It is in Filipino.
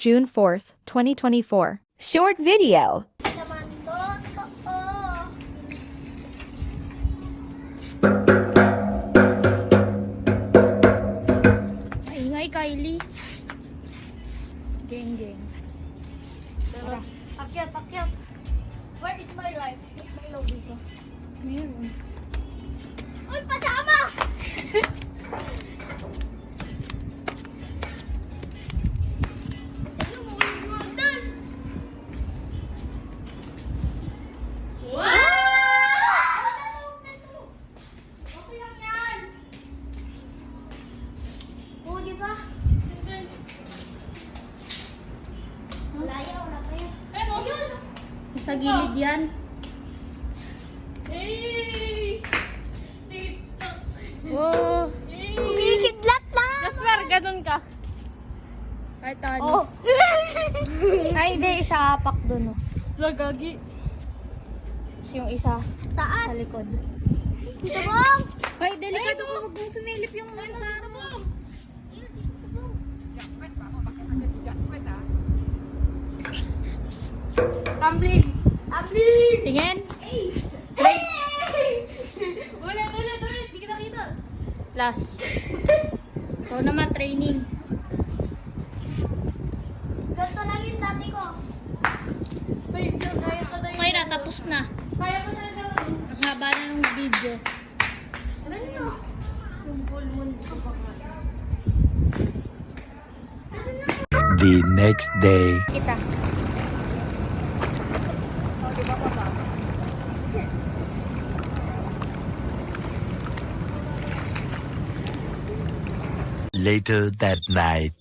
June 4th, 2024. Short video. Naman to, totoo. Maingay, Kylie. Geng, geng. Tara. Akyat, akyat. Where is my life? May ilaw dito. Ayun. Uy, pasama! Sa gilid yan. Oh. Kumikidlat na! Jasper, ganun ka. Kahit ano. Oh. Ay, hindi. Isa apak dun, oh. Lagagi. Tapos yung isa Taas. sa likod. Dito mo! Ay, delikado ka. Huwag mong sumilip yung mukha mo. Tumbling. Abli! Tingin. Hey! Ulit. Di kita kita. Last. Ikaw naman, training. Ganito lang yung dati ko. Okay na, tapos na. Kaya ko talaga gawin. Ang haba na ng video. Ganito. The next day. Kita. Later that night.